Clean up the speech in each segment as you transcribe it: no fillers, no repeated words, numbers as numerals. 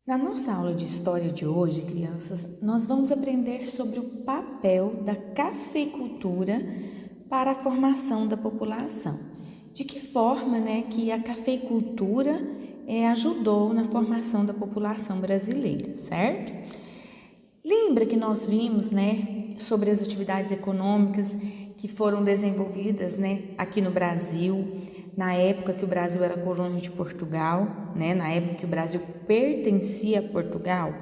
Na nossa aula de história de hoje, crianças, nós vamos aprender sobre o papel da cafeicultura para a formação da população. De que forma, que a cafeicultura ajudou na formação da população brasileira, certo? Lembra que nós vimos, sobre as atividades econômicas que foram desenvolvidas, aqui no Brasil, na época que o Brasil era colônia de Portugal, na época que o Brasil pertencia a Portugal.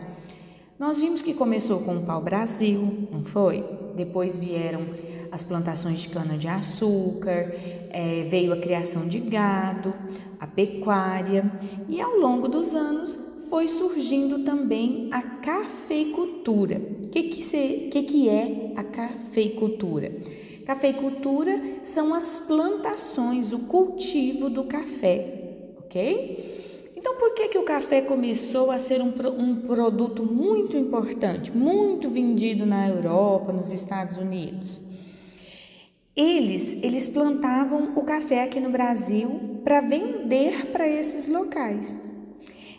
Nós vimos que começou com o pau-brasil, não foi? Depois vieram as plantações de cana-de-açúcar, veio a criação de gado, a pecuária, e ao longo dos anos foi surgindo também a cafeicultura. O que é a cafeicultura? Cafeicultura são as plantações, o cultivo do café, ok? Então, por que o café começou a ser um produto muito importante, muito vendido na Europa, nos Estados Unidos? Eles plantavam o café aqui no Brasil para vender para esses locais.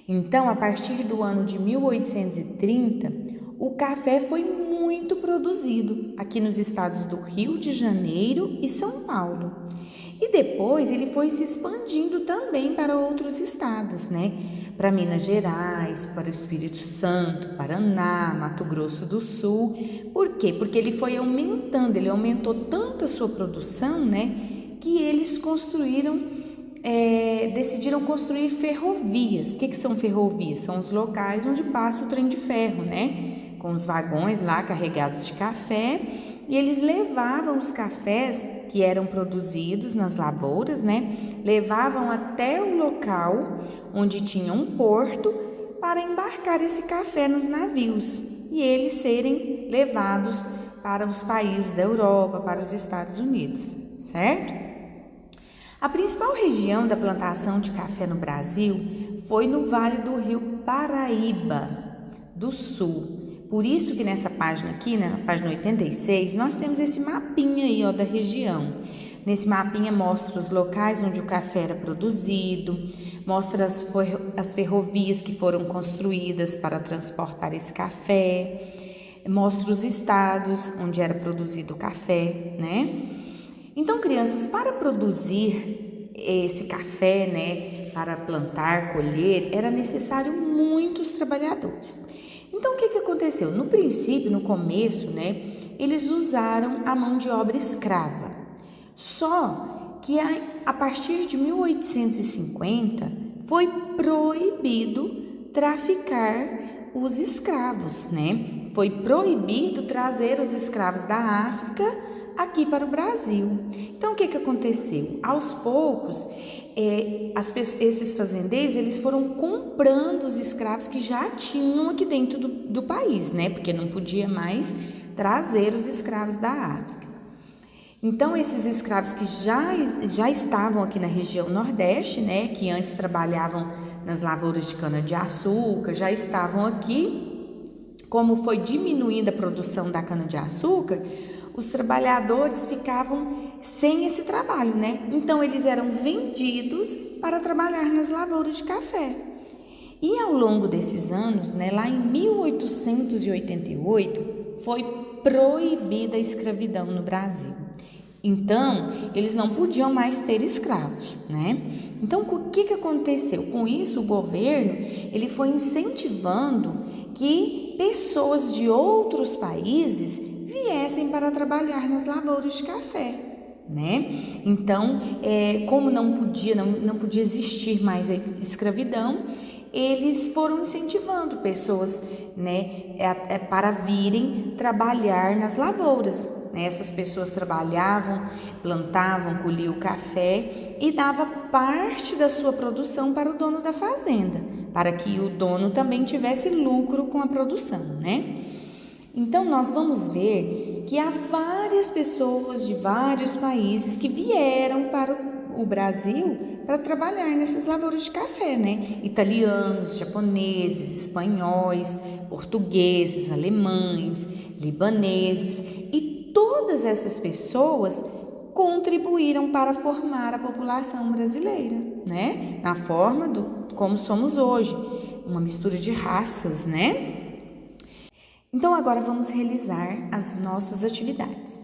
Então, a partir do ano de 1830, o café foi muito produzido aqui nos estados do Rio de Janeiro e São Paulo. E depois ele foi se expandindo também para outros estados, para Minas Gerais, para o Espírito Santo, Paraná, Mato Grosso do Sul. Por quê? Porque ele foi aumentando, ele aumentou tanto a sua produção, que eles decidiram construir ferrovias. O que são ferrovias? São os locais onde passa o trem de ferro, com os vagões lá carregados de café, e eles levavam os cafés que eram produzidos nas lavouras, levavam até o local onde tinha um porto para embarcar esse café nos navios e eles serem levados para os países da Europa, para os Estados Unidos, certo? A principal região da plantação de café no Brasil foi no Vale do Rio Paraíba do Sul. Por isso que nessa página aqui, na página 86, nós temos esse mapinha aí, da região. Nesse mapinha mostra os locais onde o café era produzido, mostra as ferrovias que foram construídas para transportar esse café, mostra os estados onde era produzido o café, Então, crianças, para produzir esse café, para plantar, colher, era necessário muitos trabalhadores. Então, o que aconteceu? No princípio, no começo, eles usaram a mão de obra escrava. Só que a partir de 1850 foi proibido traficar os escravos, Foi proibido trazer os escravos da África aqui para o Brasil. Então, o que aconteceu? Aos poucos, esses fazendeiros eles foram comprando os escravos que já tinham aqui dentro do país, Porque não podia mais trazer os escravos da África. Então, esses escravos que já estavam aqui na região Nordeste, que antes trabalhavam nas lavouras de cana-de-açúcar, já estavam aqui. Como foi diminuindo a produção da cana-de-açúcar, os trabalhadores ficavam sem esse trabalho, Então, eles eram vendidos para trabalhar nas lavouras de café. E ao longo desses anos, lá em 1888, foi proibida a escravidão no Brasil. Então, eles não podiam mais ter escravos, Então, o que aconteceu? Com isso, o governo ele foi incentivando que pessoas de outros países viessem para trabalhar nas lavouras de café, Então, como não podia existir mais a escravidão, eles foram incentivando pessoas, para virem trabalhar nas lavouras. Essas pessoas trabalhavam, plantavam, colhiam o café e dava parte da sua produção para o dono da fazenda, para que o dono também tivesse lucro com a produção, Então, nós vamos ver que há várias pessoas de vários países que vieram para o Brasil para trabalhar nessas lavouras de café, Italianos, japoneses, espanhóis, portugueses, alemães, libaneses, e todas essas pessoas contribuíram para formar a população brasileira, Na forma como somos hoje. uma mistura de raças, né? Então, agora vamos realizar as nossas atividades.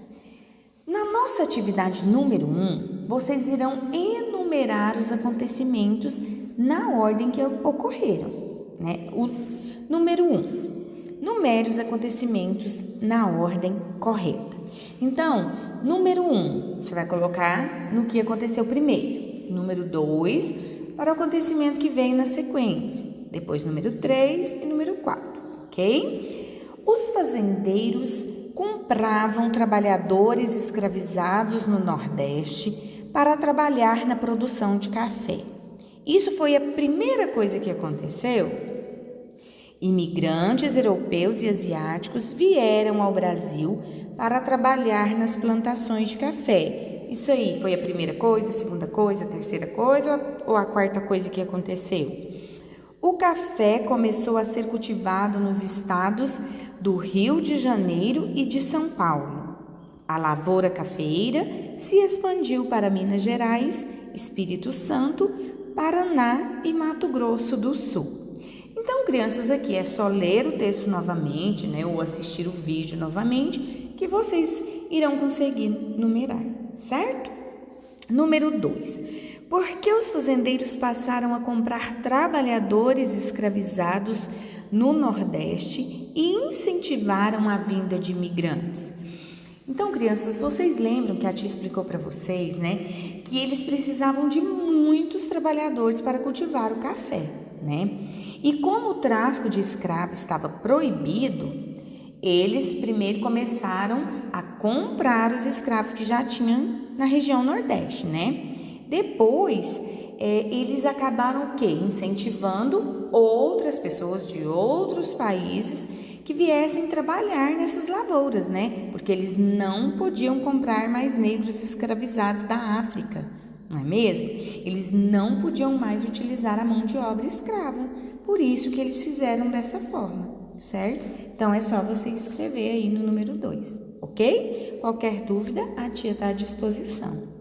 Na nossa atividade número 1, vocês irão enumerar os acontecimentos na ordem que ocorreram, né? O número 1, numere os acontecimentos na ordem correta. Então, número 1, você vai colocar no que aconteceu primeiro. Número 2, para o acontecimento que veio na sequência. Depois, número 3 e número 4, ok? Os fazendeiros compravam trabalhadores escravizados no Nordeste para trabalhar na produção de café. Isso foi a primeira coisa que aconteceu. Imigrantes europeus e asiáticos vieram ao Brasil para trabalhar nas plantações de café. Isso aí foi a primeira coisa, a segunda coisa, a terceira coisa ou a quarta coisa que aconteceu? O café começou a ser cultivado nos estados do Rio de Janeiro e de São Paulo. A lavoura cafeeira se expandiu para Minas Gerais, Espírito Santo, Paraná e Mato Grosso do Sul. Então, crianças, aqui é só ler o texto novamente, né, ou assistir o vídeo novamente, que vocês irão conseguir numerar, certo? Número 2. Por que os fazendeiros passaram a comprar trabalhadores escravizados no Nordeste e incentivaram a vinda de imigrantes? Então, crianças, vocês lembram que a tia explicou para vocês, né, que eles precisavam de muitos trabalhadores para cultivar o café, né? E como o tráfico de escravos estava proibido, eles primeiro começaram a comprar os escravos que já tinham na região Nordeste, né? Depois, eles acabaram o quê? Incentivando outras pessoas de outros países que viessem trabalhar nessas lavouras, né? Porque eles não podiam comprar mais negros escravizados da África, não é mesmo? Eles não podiam mais utilizar a mão de obra escrava. Por isso que eles fizeram dessa forma, certo? Então, é só você escrever aí no número 2, ok? Qualquer dúvida, a tia está à disposição.